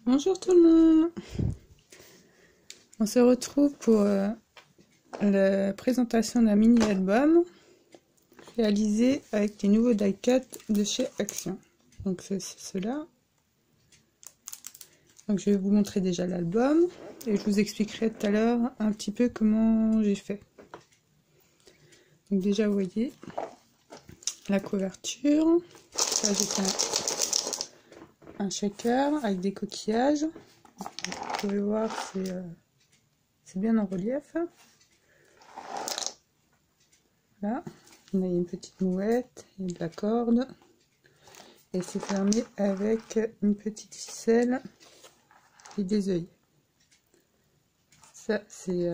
Bonjour tout le monde. On se retrouve pour la présentation d'un mini-album réalisé avec les nouveaux die-cut de chez Action. Donc c'est cela. Donc je vais vous montrer déjà l'album et je vous expliquerai tout à l'heure un petit peu comment j'ai fait. Donc déjà vous voyez la couverture. Là j'ai fait un shaker avec des coquillages. Vous pouvez voir, c'est bien en relief. Là, on a une petite mouette et de la corde. Et c'est fermé avec une petite ficelle et des œillets. Ça, c'est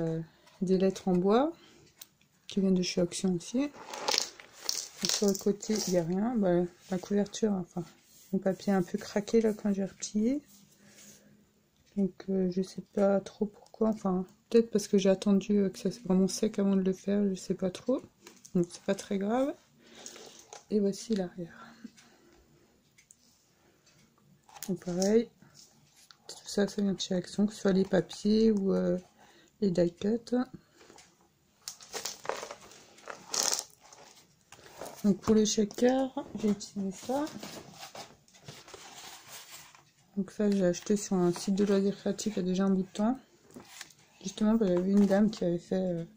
des lettres en bois qui viennent de chez Action aussi. Et sur le côté, il n'y a rien. Bah, la couverture, enfin, mon papier est un peu craqué là quand j'ai replié. Donc je sais pas trop pourquoi, enfin peut-être parce que j'ai attendu que ça soit vraiment sec avant de le faire, je sais pas trop, donc c'est pas très grave. Et voici l'arrière. Donc pareil, tout ça, ça vient de chez Action, que ce soit les papiers ou les die-cut. Donc pour le shaker, j'ai utilisé ça. Donc ça j'ai acheté sur un site de loisirs créatifs il y a déjà un bout de temps. Justement, j'avais une dame qui avait fait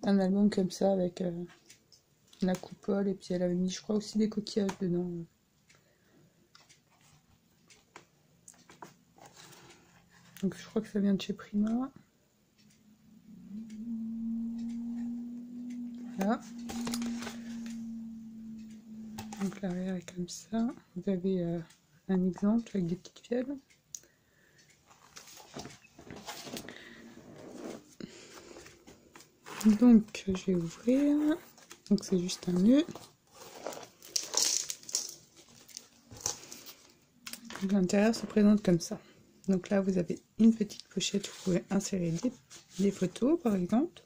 un album comme ça avec la coupole et puis elle avait mis je crois aussi des coquillages dedans. Donc je crois que ça vient de chez Prima. Voilà. Donc l'arrière est comme ça. Vous avez un exemple avec des petites fièvres. Donc je vais ouvrir. Donc c'est juste un nœud. L'intérieur se présente comme ça. Donc là vous avez une petite pochette où vous pouvez insérer des photos par exemple.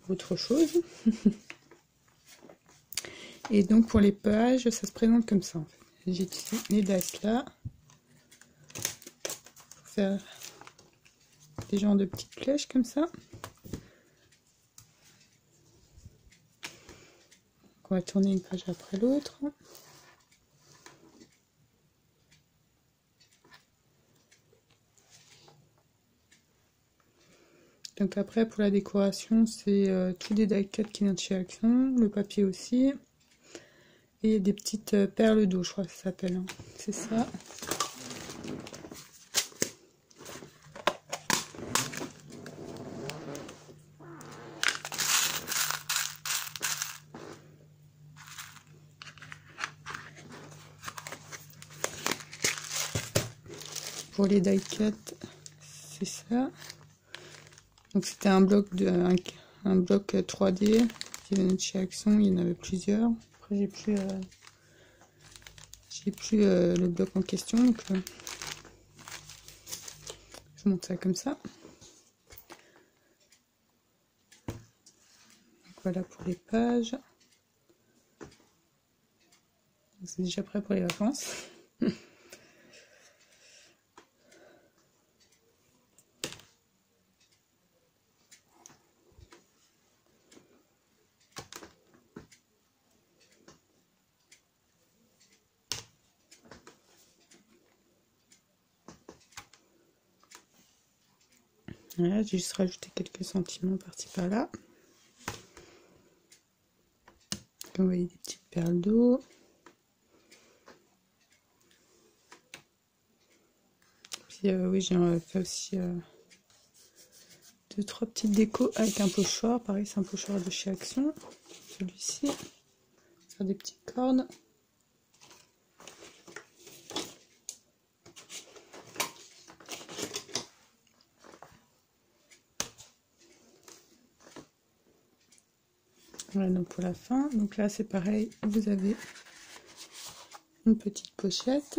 Autre chose. Et donc pour les pages, ça se présente comme ça en fait. J'ai utilisé les dice là pour faire des genres de petites flèches comme ça. On va tourner une page après l'autre. Donc après pour la décoration, c'est tous des die-cut qui viennent de chez Action, le papier aussi. Et des petites perles d'eau, je crois que ça s'appelle. Hein. C'est ça. Pour les die-cut, c'est ça. Donc c'était un bloc un bloc 3D qui venait de chez Action. Il y en avait plusieurs. Après j'ai plus le bloc en question. Donc je vous montre ça comme ça. Donc voilà pour les pages. C'est déjà prêt pour les vacances. Voilà, j'ai juste rajouté quelques sentiments par-ci par-là. Vous voyez des petites perles d'eau. Puis oui, j'ai fait aussi 2-3 petites décos avec un pochoir. Pareil, c'est un pochoir de chez Action. Celui-ci. Faire des petites cordes. Voilà donc pour la fin. Donc là c'est pareil, vous avez une petite pochette.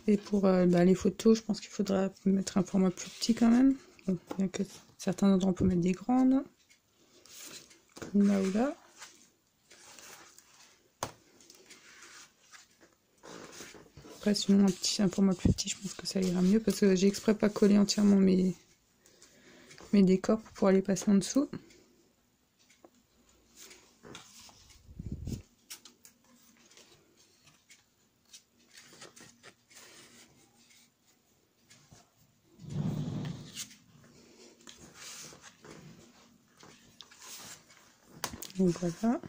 Et pour les photos, je pense qu'il faudra mettre un format plus petit quand même. Bon, bien que certains endroits on peut mettre des grandes. Comme là ou là. Après, sinon, un format plus petit, je pense que ça ira mieux parce que j'ai exprès pas collé entièrement mes décors pour pouvoir les passer en dessous. Donc voilà.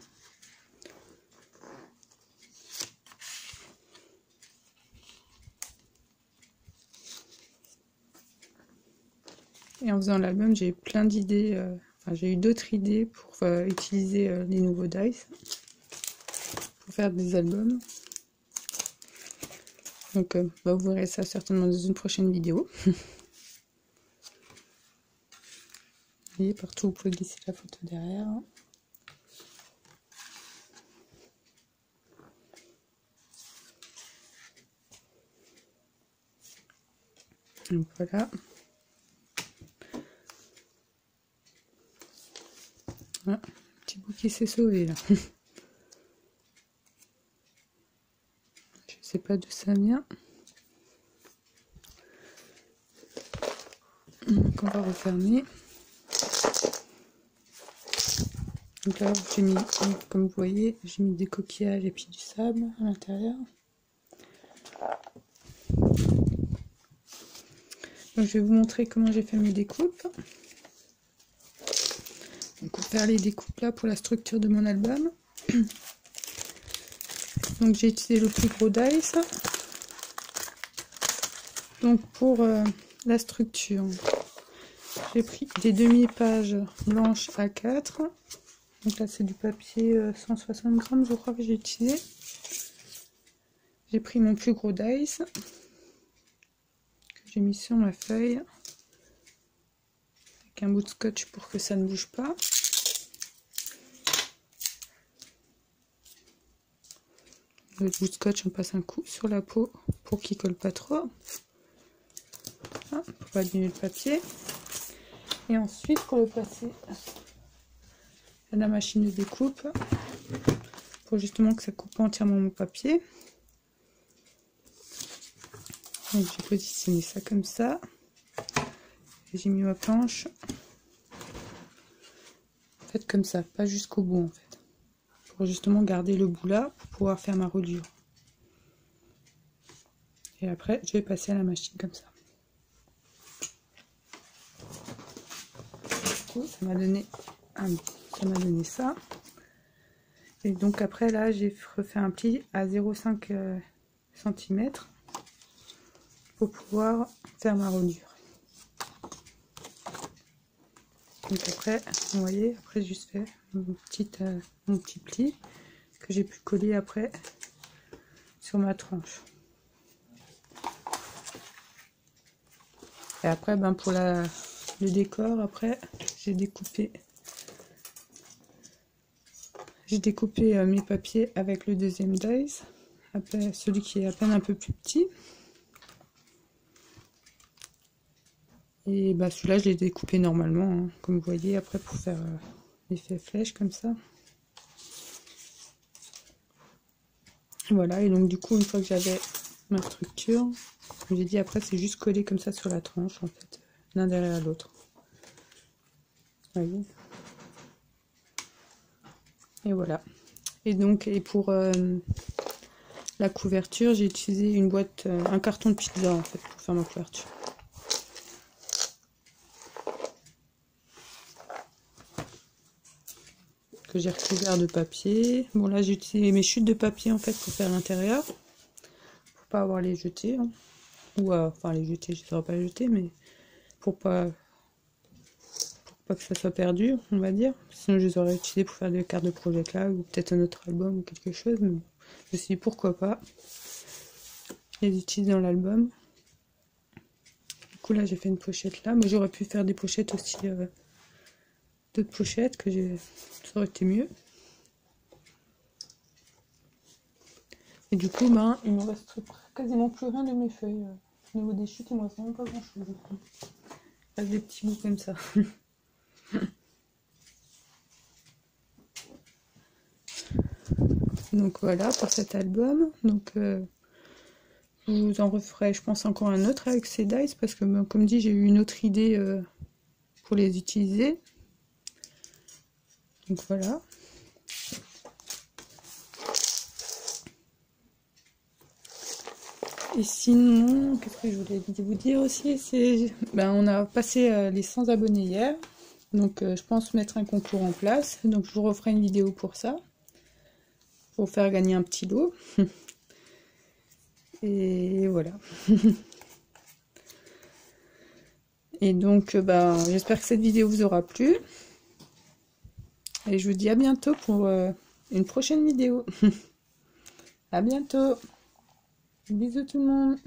Et en faisant l'album, j'ai eu plein d'idées, enfin j'ai eu d'autres idées pour utiliser les nouveaux dice pour faire des albums. Donc vous verrez ça certainement dans une prochaine vidéo. Vous voyez, partout vous pouvez glisser la photo derrière. Donc voilà. Ah, petit bout qui s'est sauvé là. Je sais pas d'où ça vient. Donc on va refermer. Donc là j'ai mis, comme vous voyez, j'ai mis des coquillages et puis du sable à l'intérieur. Donc je vais vous montrer comment j'ai fait mes découpes. Donc pour faire les découpes là pour la structure de mon album. Donc j'ai utilisé le plus gros dice. Donc pour la structure, j'ai pris des demi-pages blanches A4. Donc là c'est du papier 160 grammes je crois que j'ai utilisé. J'ai pris mon plus gros dice que j'ai mis sur ma feuille avec un bout de scotch pour que ça ne bouge pas. Le bout de scotch, on passe un coup sur la peau pour qu'il colle pas trop. Pour pas abîmer le papier. Et ensuite, pour le passer à la machine de découpe, pour justement que ça coupe pas entièrement mon papier. Donc j'ai positionné ça comme ça. J'ai mis ma planche. Faites comme ça, pas jusqu'au bout en fait. Pour justement garder le bout là pour pouvoir faire ma reliure. Et après je vais passer à la machine comme ça. Du coup ça m'a donné ça. Et donc après là j'ai refait un pli à 0,5 cm pour pouvoir faire ma reliure. Donc après vous voyez, après j'ai juste fait mon petit pli que j'ai pu coller après sur ma tranche. Et après pour le décor, après j'ai découpé mes papiers avec le deuxième dice, après celui qui est à peine un peu plus petit. Et celui-là je l'ai découpé normalement, hein, comme vous voyez, après pour faire l'effet flèche comme ça. Voilà, et donc du coup une fois que j'avais ma structure, comme j'ai dit, après c'est juste collé comme ça sur la tranche en fait, l'un derrière l'autre. Voyez. Et voilà. Et donc pour la couverture, j'ai utilisé une boîte, un carton de pizza en fait pour faire ma couverture. Que j'ai recouvert de papier. Bon là j'ai utilisé mes chutes de papier en fait pour faire l'intérieur. Pour pas avoir les jeter. Hein. Ou enfin les jeter, je ne saurais pas les jeter, mais pour pas que ça soit perdu, on va dire. Sinon je les aurais utilisés pour faire des cartes de projet là, ou peut-être un autre album ou quelque chose. Mais je me suis dit pourquoi pas. Je les utilise dans l'album. Du coup là j'ai fait une pochette là, mais j'aurais pu faire des pochettes aussi, d'autres pochettes que ça aurait été mieux. Et du coup il me reste quasiment plus rien de mes feuilles. Au niveau des chutes il me reste même pas grand chose. Il reste des petits bouts comme ça. Donc voilà pour cet album. Donc Je vous en referai, je pense, encore un autre avec ces dice parce que, comme dit, j'ai eu une autre idée pour les utiliser. Donc voilà. Et sinon, qu'est-ce que je voulais vous dire aussi, c'est, on a passé les 100 abonnés hier, donc je pense mettre un concours en place, donc je vous referai une vidéo pour ça, pour faire gagner un petit lot. Et voilà. Et donc, j'espère que cette vidéo vous aura plu. Et je vous dis à bientôt pour une prochaine vidéo. À bientôt. Bisous tout le monde.